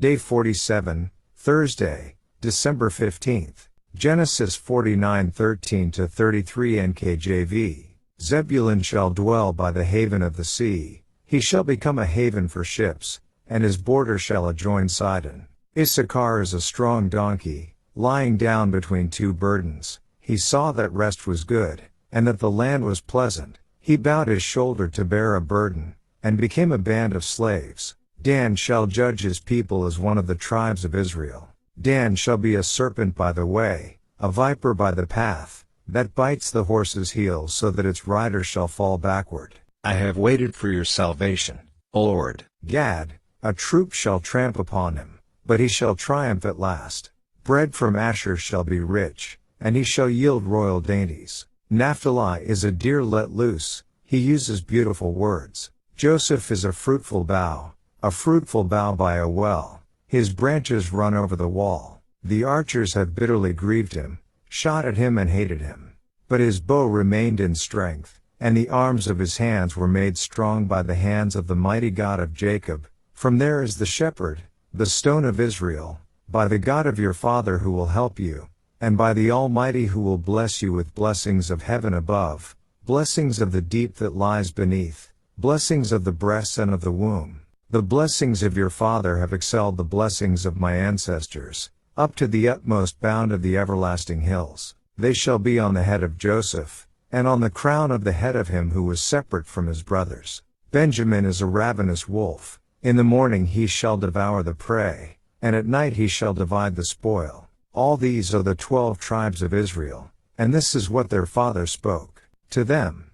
Day 47, Thursday, December 15th. Genesis 49:13-33 NKJV. Zebulun shall dwell by the haven of the sea. He shall become a haven for ships, and his border shall adjoin Sidon. Issachar is a strong donkey, lying down between two burdens. He saw that rest was good, and that the land was pleasant. He bowed his shoulder to bear a burden, and became a band of slaves. Dan shall judge his people as one of the tribes of Israel. Dan shall be a serpent by the way, a viper by the path, that bites the horse's heels so that its rider shall fall backward. I have waited for your salvation, O Lord. Gad, a troop shall tramp upon him, but he shall triumph at last. Bread from Asher shall be rich, and he shall yield royal dainties. Naphtali is a deer let loose, he uses beautiful words. Joseph is a fruitful bough by a well. His branches run over the wall. The archers have bitterly grieved him, shot at him and hated him. But his bow remained in strength, and the arms of his hands were made strong by the hands of the mighty God of Jacob. From there is the shepherd, the stone of Israel, by the God of your father who will help you, and by the Almighty who will bless you with blessings of heaven above, blessings of the deep that lies beneath, blessings of the breasts and of the womb. The blessings of your father have excelled the blessings of my ancestors, up to the utmost bound of the everlasting hills. They shall be on the head of Joseph, and on the crown of the head of him who was separate from his brothers. Benjamin is a ravenous wolf. In the morning he shall devour the prey, and at night he shall divide the spoil. All these are the 12 tribes of Israel, and this is what their father spoke to them.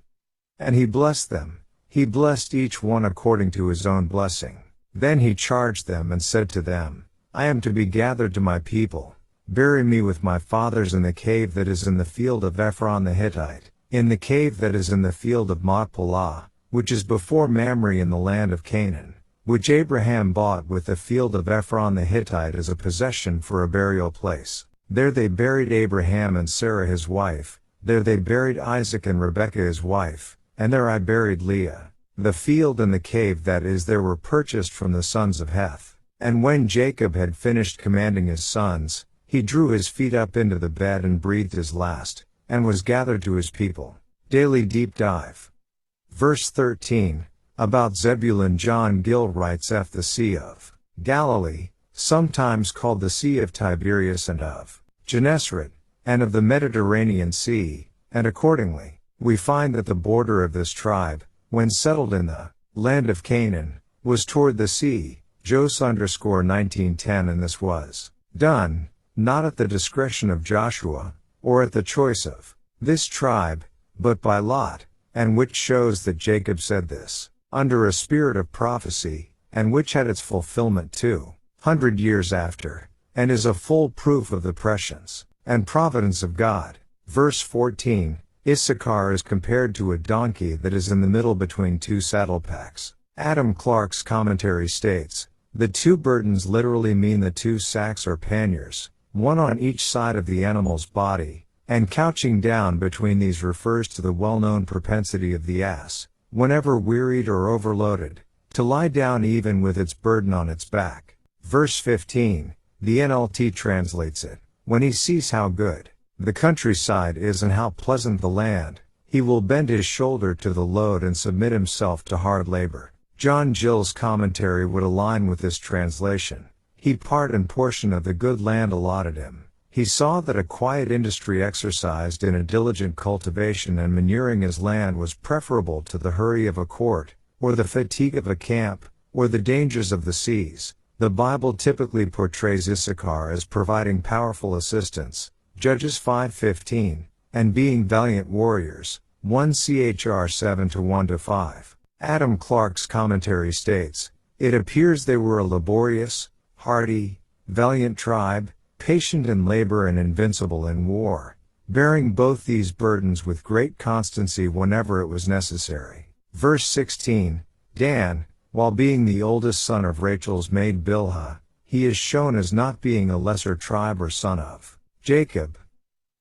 And he blessed them. He blessed each one according to his own blessing. Then he charged them and said to them, I am to be gathered to my people. Bury me with my fathers in the cave that is in the field of Ephron the Hittite, in the cave that is in the field of Machpelah, which is before Mamre in the land of Canaan, which Abraham bought with the field of Ephron the Hittite as a possession for a burial place. There they buried Abraham and Sarah his wife, there they buried Isaac and Rebekah his wife, and there I buried Leah. The field and the cave that is there were purchased from the sons of Heth. And when Jacob had finished commanding his sons, he drew his feet up into the bed and breathed his last, and was gathered to his people. Daily Deep Dive. Verse 13, about Zebulun. John Gill writes, the Sea of Galilee, sometimes called the Sea of Tiberias, and of Gennesaret, and of the Mediterranean Sea, and accordingly, we find that the border of this tribe, when settled in the land of Canaan, was toward the sea. Jos _1910, and this was done, not at the discretion of Joshua, or at the choice of this tribe, but by lot, and which shows that Jacob said this under a spirit of prophecy, and which had its fulfillment 200 years after, and is a full proof of the prescience and providence of God. Verse 14, Issachar is compared to a donkey that is in the middle between two saddle packs. Adam Clarke's commentary states, the two burdens literally mean the two sacks or panniers, one on each side of the animal's body, and couching down between these refers to the well-known propensity of the ass, whenever wearied or overloaded, to lie down even with its burden on its back. Verse 15, the NLT translates it, when he sees how good the countryside is and how pleasant the land, he will bend his shoulder to the load and submit himself to hard labor. John Gill's commentary would align with this translation. He part and portion of the good land allotted him. He saw that a quiet industry exercised in a diligent cultivation and manuring his land was preferable to the hurry of a court, or the fatigue of a camp, or the dangers of the seas. The Bible typically portrays Issachar as providing powerful assistance, Judges 5:15, and being valiant warriors, 1 Chr 7-1-5. Adam Clarke's commentary states, it appears they were a laborious, hardy, valiant tribe, patient in labor and invincible in war, bearing both these burdens with great constancy whenever it was necessary. Verse 16, Dan, while being the oldest son of Rachel's maid Bilhah, he is shown as not being a lesser tribe or son of Jacob.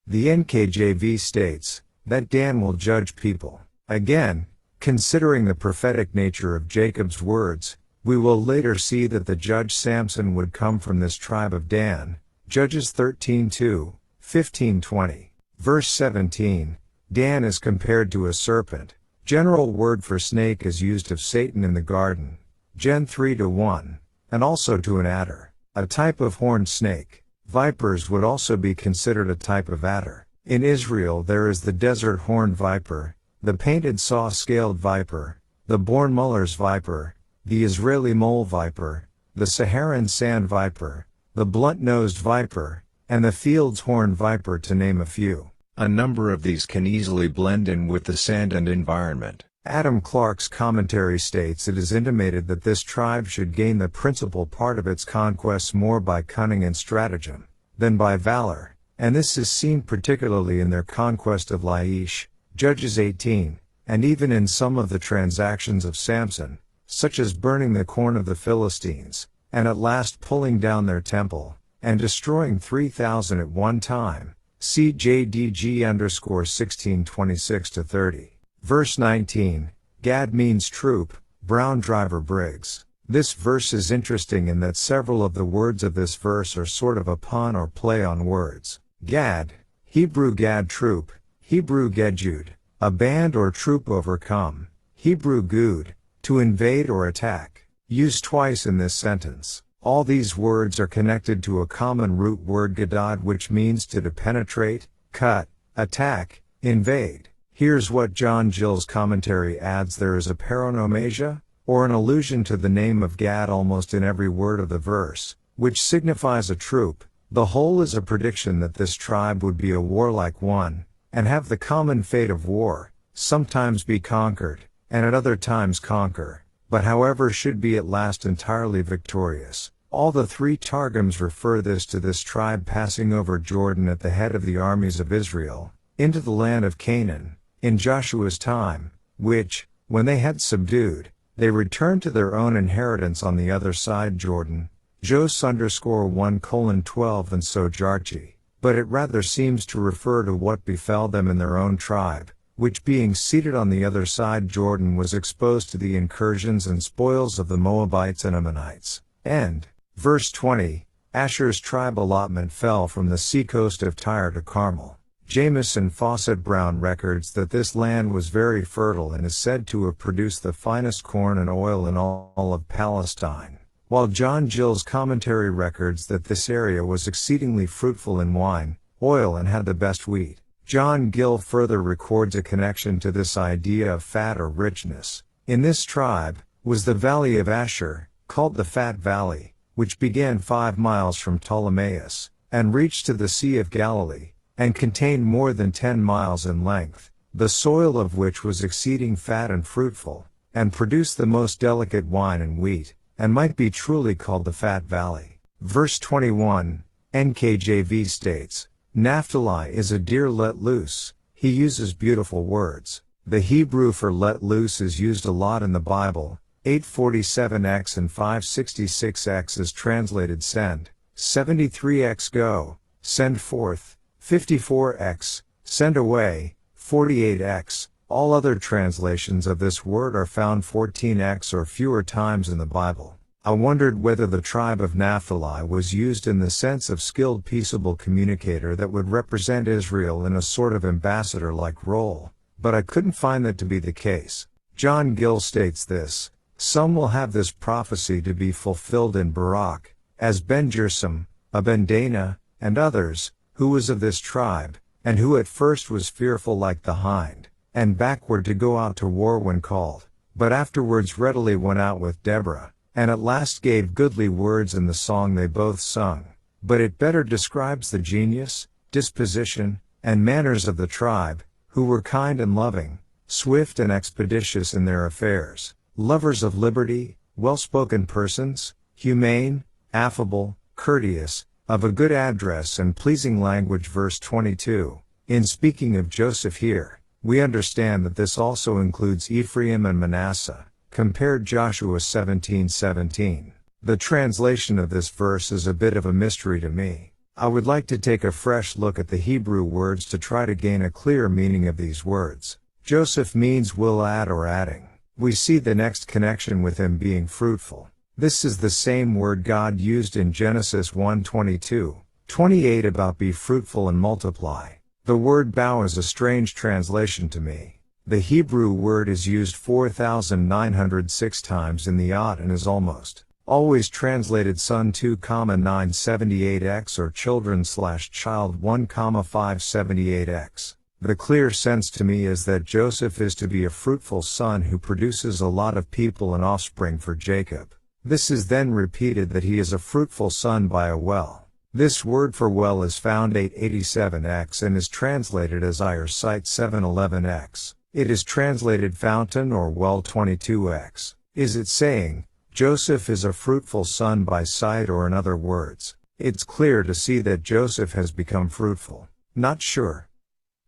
The NKJV states that Dan will judge people. Again, considering the prophetic nature of Jacob's words, We will later see that the judge Samson would come from this tribe of Dan. Judges 13:2, 15-20. Verse 17, Dan is compared to a serpent. General word for snake is used of Satan in the garden. Gen 3:1, and also to an adder, a type of horned snake. Vipers would also be considered a type of adder. In Israel there is the desert horned viper, the painted saw-scaled viper, the Bourne Muller's viper, the Israeli mole viper, the Saharan sand viper, the blunt-nosed viper, and the field's horned viper, to name a few. A number of these can easily blend in with the sand and environment. Adam Clarke's commentary states it is intimated that this tribe should gain the principal part of its conquests more by cunning and stratagem than by valor, and this is seen particularly in their conquest of Laish, Judges 18, and even in some of the transactions of Samson, such as burning the corn of the Philistines, and at last pulling down their temple, and destroying 3,000 at one time. See JDG_1626-30. Verse 19, Gad means troop, Brown Driver Briggs. This verse is interesting in that several of the words of this verse are sort of a pun or play on words. Gad, Hebrew Gad troop, Hebrew Gedjud, a band or troop overcome, Hebrew Gud, to invade or attack, used twice in this sentence. All these words are connected to a common root word gadad, which means to penetrate, cut, attack, invade. Here's what John Gill's commentary adds: there is a paronomasia, or an allusion to the name of Gad almost in every word of the verse, which signifies a troop. The whole is a prediction that this tribe would be a warlike one, and have the common fate of war, sometimes be conquered, and at other times conquer, but however should be at last entirely victorious. All the three Targums refer to this tribe passing over Jordan at the head of the armies of Israel, into the land of Canaan, in Joshua's time, which, when they had subdued, they returned to their own inheritance on the other side Jordan, Jos_1:12 and so Jarchi, but it rather seems to refer to what befell them in their own tribe, which being seated on the other side Jordan was exposed to the incursions and spoils of the Moabites and Ammonites. End. Verse 20, Asher's tribe allotment fell from the seacoast of Tyre to Carmel. Jamieson Fawcett Brown records that this land was very fertile and is said to have produced the finest corn and oil in all of Palestine, while John Gill's commentary records that this area was exceedingly fruitful in wine, oil, and had the best wheat. John Gill further records a connection to this idea of fat or richness. In this tribe was the valley of Asher, called the Fat Valley, which began 5 miles from Ptolemais, and reached to the Sea of Galilee, and contained more than 10 miles in length, the soil of which was exceeding fat and fruitful, and produced the most delicate wine and wheat, and might be truly called the Fat Valley. Verse 21, NKJV states, Naphtali is a deer let loose. He uses beautiful words. The Hebrew for let loose is used a lot in the Bible. 847x and 566x is translated send, 73x go, send forth, 54x, send away, 48x. All other translations of this word are found 14x or fewer times in the Bible. I wondered whether the tribe of Naphtali was used in the sense of skilled peaceable communicator that would represent Israel in a sort of ambassador-like role, but I couldn't find that to be the case. John Gill states this, some will have this prophecy to be fulfilled in Barak, as Ben-Jersam, Abendana, and others, who was of this tribe, and who at first was fearful like the hind, and backward to go out to war when called, but afterwards readily went out with Deborah, and at last gave goodly words in the song they both sung. But it better describes the genius, disposition, and manners of the tribe, who were kind and loving, swift and expeditious in their affairs, lovers of liberty, well-spoken persons, humane, affable, courteous, of a good address and pleasing language. Verse 22, in speaking of Joseph here, we understand that this also includes Ephraim and Manasseh, compared Joshua 17:17. The translation of this verse is a bit of a mystery to me. I would like to take a fresh look at the Hebrew words to try to gain a clear meaning of these words. Joseph means will add or adding. We see the next connection with him being fruitful. This is the same word God used in Genesis 1:22-28 about be fruitful and multiply. The word bow is a strange translation to me. The Hebrew word is used 4,906 times in the Odd and is almost always translated son 2,978x or children/child 1,578x. The clear sense to me is that Joseph is to be a fruitful son who produces a lot of people and offspring for Jacob. This is then repeated that he is a fruitful son by a well. This word for well is found 887x and is translated as eye or sight 711x. It is translated fountain or well 22x. Is it saying, Joseph is a fruitful son by sight, or in other words, it's clear to see that Joseph has become fruitful? Not sure.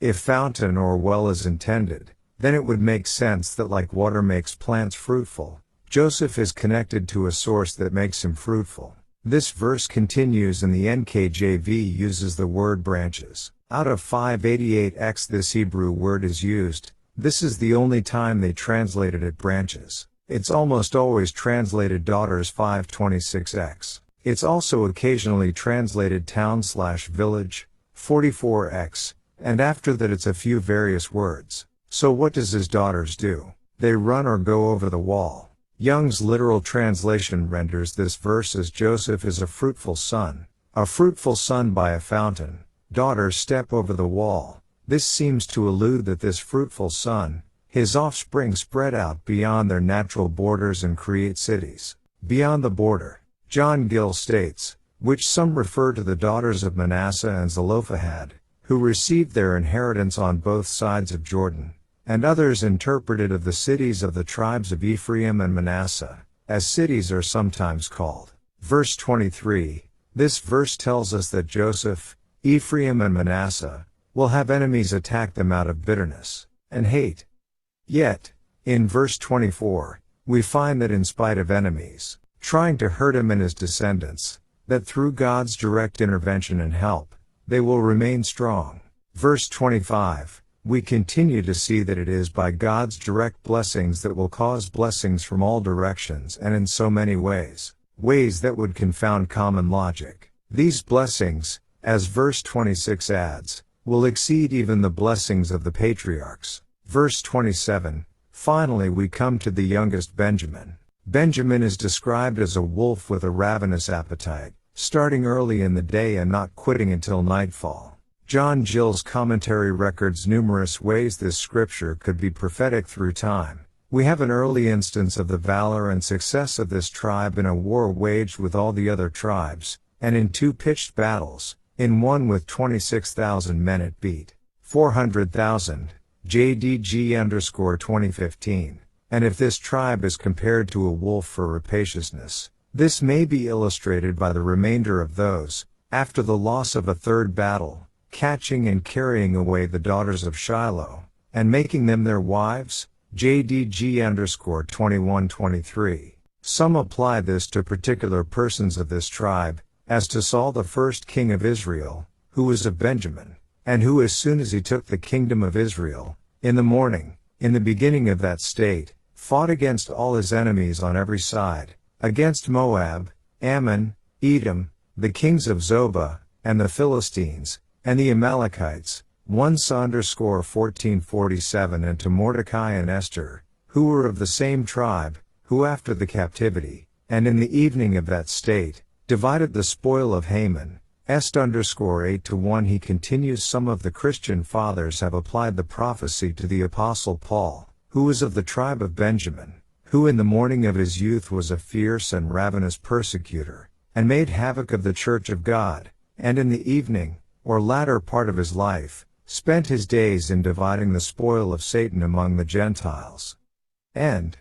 If fountain or well is intended, then it would make sense that like water makes plants fruitful, Joseph is connected to a source that makes him fruitful. This verse continues and the NKJV uses the word branches. Out of 588x this Hebrew word is used. This is the only time they translated it branches. It's almost always translated daughters 526x. It's also occasionally translated town/village 44x, and after that it's a few various words. So what does his daughters do? They run or go over the wall. Young's literal translation renders this verse as Joseph is a fruitful son by a fountain. Daughters step over the wall. This seems to allude that this fruitful son, his offspring spread out beyond their natural borders and create cities. Beyond the border, John Gill states, which some refer to the daughters of Manasseh and Zelophehad, who received their inheritance on both sides of Jordan, and others interpreted of the cities of the tribes of Ephraim and Manasseh, as cities are sometimes called. Verse 23, this verse tells us that Joseph, Ephraim and Manasseh, will have enemies attack them out of bitterness and hate. Yet, in verse 24, we find that in spite of enemies trying to hurt him and his descendants, that through God's direct intervention and help, they will remain strong. Verse 25, we continue to see that it is by God's direct blessings that will cause blessings from all directions and in so many ways that would confound common logic. These blessings, as verse 26 adds, will exceed even the blessings of the patriarchs. Verse 27, finally we come to the youngest Benjamin. Benjamin is described as a wolf with a ravenous appetite, starting early in the day and not quitting until nightfall. John Gill's commentary records numerous ways this scripture could be prophetic through time. We have an early instance of the valor and success of this tribe in a war waged with all the other tribes, and in two pitched battles, in one with 26,000 men it beat 400,000. JDG_2015. And if this tribe is compared to a wolf for rapaciousness, this may be illustrated by the remainder of those, after the loss of a third battle, catching and carrying away the daughters of Shiloh, and making them their wives, JDG_2123. Some apply this to particular persons of this tribe, as to Saul the first king of Israel, who was of Benjamin, and who as soon as he took the kingdom of Israel, in the morning, in the beginning of that state, fought against all his enemies on every side, against Moab, Ammon, Edom, the kings of Zobah, and the Philistines, and the Amalekites, 1-1447, and to Mordecai and Esther, who were of the same tribe, who after the captivity, and in the evening of that state, divided the spoil of Haman. Est_8-1. He continues, some of the Christian fathers have applied the prophecy to the Apostle Paul, who was of the tribe of Benjamin, who in the morning of his youth was a fierce and ravenous persecutor, and made havoc of the church of God, and in the evening, or latter part of his life, spent his days in dividing the spoil of Satan among the Gentiles. End.